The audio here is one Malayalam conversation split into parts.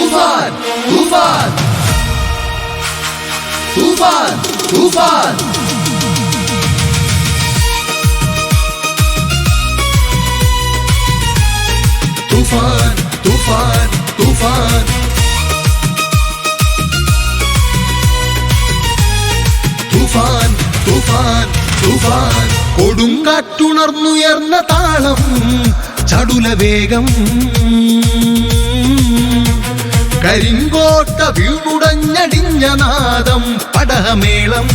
तूफान तूफान तूफान तूफान तूफान तूफान तूफान तूफान तूफान तूफान കൊടുങ്കാറ്റുണർന്നുയർന്ന താളം ചടുലവേഗം കരിങ്കോട്ട വീണുടഞ്ഞടിഞ്ഞ നാദം പടമേളം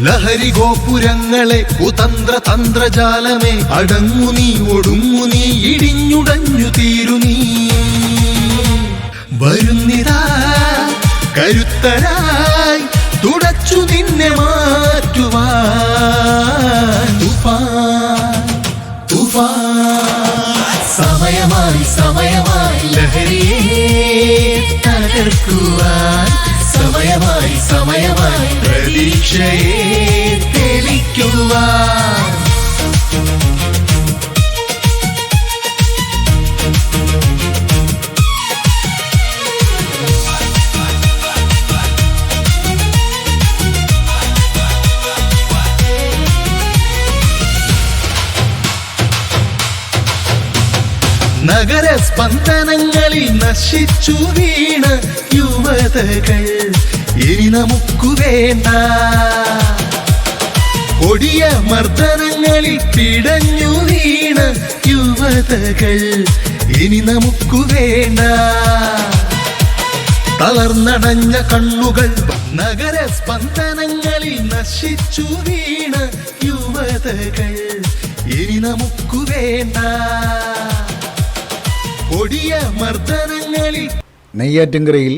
ലഹരി ഗോപുരങ്ങളെ കുതന്ത്ര തന്ത്രജാലമേ അടങ്ങു നീ ഒടുങ്ങു നീ ഇടിഞ്ഞുടഞ്ഞു തീരു നീ വരുന്നിതാ കരുത്തരായി തുടച്ചു നിന്നെ മാറ്റുവാൻ തൂഫാൻ തൂഫാൻ സമയമായി സമയമായി ലഹരിയെ തകർക്കുവാൻ സമയമായി സമയമായി പ്രതീക്ഷയെ തെളിക്കുവാൻ നഗര സ്പന്ദനങ്ങളിൽ നശിച്ചു വീണ യുവതകൾ ഇനി നമുക്കു വേണ്ട കൊടിയ മർദ്ദനങ്ങളിൽ പിടഞ്ഞു വീണ യുവതകൾ ഇനി നമുക്കു വേണ്ട തളർന്നടഞ്ഞ കണ്ണുകൾ നഗര സ്പന്ദനങ്ങളിൽ നശിച്ചു വീണ യുവതകൾ ഇനി നമുക്കു വേണ്ട നെയ്യാറ്റിൻകരയിൽ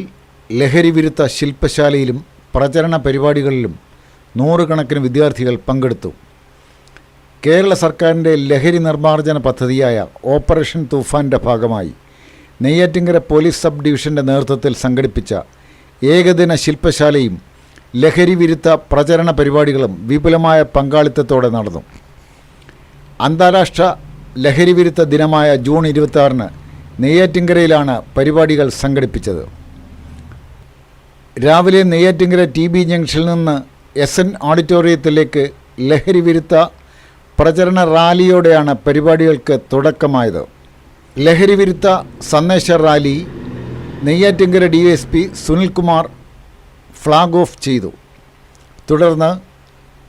ലഹരി വിരുദ്ധ ശില്പശാലയിലും പ്രചരണ പരിപാടികളിലും നൂറുകണക്കിന് വിദ്യാർത്ഥികൾ പങ്കെടുത്തു. കേരള സർക്കാരിൻ്റെ ലഹരി നിർമ്മാർജ്ജന പദ്ധതിയായ ഓപ്പറേഷൻ തൂഫാൻ്റെ ഭാഗമായി നെയ്യാറ്റിൻകര പോലീസ് സബ് ഡിവിഷൻ്റെ നേതൃത്വത്തിൽ സംഘടിപ്പിച്ച ഏകദിന ശില്പശാലയും ലഹരി വിരുദ്ധ പ്രചരണ പരിപാടികളും വിപുലമായ പങ്കാളിത്തത്തോടെ നടന്നു. അന്താരാഷ്ട്ര ലഹരി വിരുദ്ധ ദിനമായ ജൂൺ 26-ന് നെയ്യാറ്റിൻകരയിലാണ് പരിപാടികൾ സംഘടിപ്പിച്ചത്. രാവിലെ നെയ്യാറ്റിൻകര TB ജംഗ്ഷനിൽ നിന്ന് SN ഓഡിറ്റോറിയത്തിലേക്ക് ലഹരി വിരുദ്ധ പ്രചരണ റാലിയോടെയാണ് പരിപാടികൾക്ക് തുടക്കമായത്. ലഹരി വിരുദ്ധ സന്ദേശ rally Neyyattinkara DSP Sunilkumar flag off ചെയ്തു. തുടർന്ന്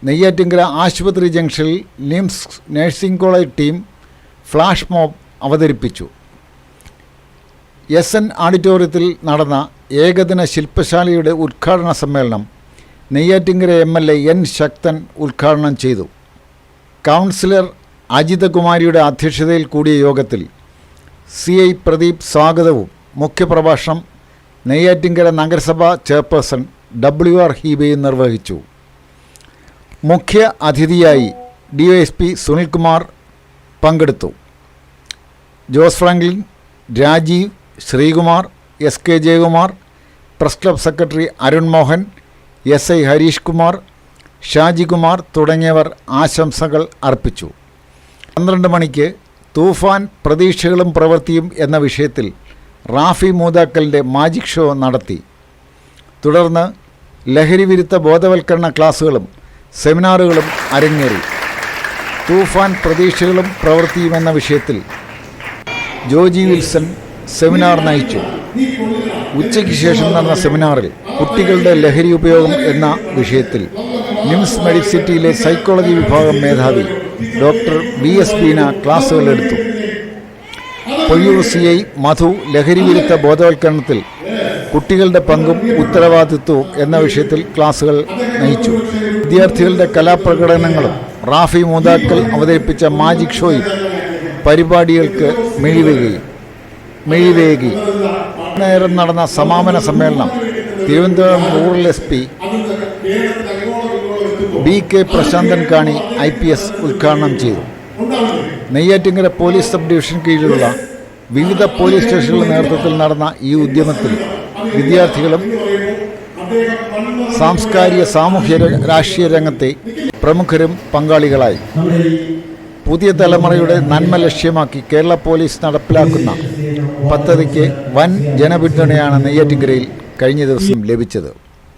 നെയ്യാറ്റിൻകര ആശുപത്രി ജംഗ്ഷനിൽ NIMS nursing college team flash mob അവതരിപ്പിച്ചു. SN ഓഡിറ്റോറിയത്തിൽ നടന്ന ഏകദിന ശില്പശാലയുടെ ഉദ്ഘാടന സമ്മേളനം നെയ്യാറ്റിൻകര MLA N ശക്തൻ ഉദ്ഘാടനം ചെയ്തു. കൗൺസിലർ അജിതകുമാരിയുടെ അധ്യക്ഷതയിൽ കൂടിയ യോഗത്തിൽ CI പ്രദീപ് സ്വാഗതവും മുഖ്യപ്രഭാഷണം നെയ്യാറ്റിൻകര നഗരസഭാ ചെയർപേഴ്സൺ WR ഹീബയും നിർവഹിച്ചു. മുഖ്യ അതിഥിയായി DYSP സുനിൽകുമാർ പങ്കെടുത്തു. Jose Franklin, Rajeev, Sreekumar, SK Jayakumar, press club secretary Arun Mohan, SI Harish Kumar, Shajikumar തുടങ്ങിയവർ ആശംസകൾ അർപ്പിച്ചു. 12 മണിക്ക് തൂഫാൻ പ്രതീക്ഷകളും പ്രവൃത്തിയും എന്ന വിഷയത്തിൽ റാഫി മൂതാക്കലിൻ്റെ മാജിക് ഷോ നടത്തി. തുടർന്ന് ലഹരി വിരുദ്ധ ബോധവൽക്കരണ ക്ലാസുകളും സെമിനാറുകളും അരങ്ങേറി. തൂഫാൻ പ്രതീക്ഷകളും പ്രവൃത്തിയും എന്ന വിഷയത്തിൽ ജോജി വിൽസൺ സെമിനാർ നയിച്ചു. ഉച്ചയ്ക്ക് ശേഷം നടന്ന സെമിനാറിൽ കുട്ടികളുടെ ലഹരി ഉപയോഗം എന്ന വിഷയത്തിൽ നിംസ് മെഡിസിറ്റിയിലെ സൈക്കോളജി വിഭാഗം മേധാവി ഡോക്ടർ VS ബീന ക്ലാസുകളെടുത്തു. പൊയ്യൂർ CI മധു ലഹരി വിരുദ്ധ ബോധവൽക്കരണത്തിൽ കുട്ടികളുടെ പങ്കും ഉത്തരവാദിത്വവും എന്ന വിഷയത്തിൽ ക്ലാസുകൾ നയിച്ചു. വിദ്യാർത്ഥികളുടെ കലാപ്രകടനങ്ങളും റാഫി മൂതാക്കൽ അവതരിപ്പിച്ച മാജിക് ഷോയും പരിപാടികൾക്ക് മെഴിവേകി. നേരം നടന്ന സമാപന സമ്മേളനം Thiruvananthapuram rural SP BK Prasanthan Kani IPS ഉദ്ഘാടനം ചെയ്തു. നെയ്യാറ്റിൻകര പോലീസ് സബ് ഡിവിഷൻ കീഴിലുള്ള വിവിധ പോലീസ് സ്റ്റേഷനുകളുടെ നേതൃത്വത്തിൽ നടന്ന ഈ ഉദ്യമത്തിൽ വിദ്യാർത്ഥികളും സാംസ്കാരിക സാമൂഹ്യ രാഷ്ട്രീയ രംഗത്തെ പ്രമുഖരും പങ്കാളികളായി. പുതിയ തലമുറയുടെ നന്മ ലക്ഷ്യമാക്കി കേരള പോലീസ് നടപ്പിലാക്കുന്ന പദ്ധതിക്ക് വൻ ജനപിന്തുണയാണ് നെയ്യാറ്റിൻകരയിൽ കഴിഞ്ഞ ദിവസം ലഭിച്ചത്.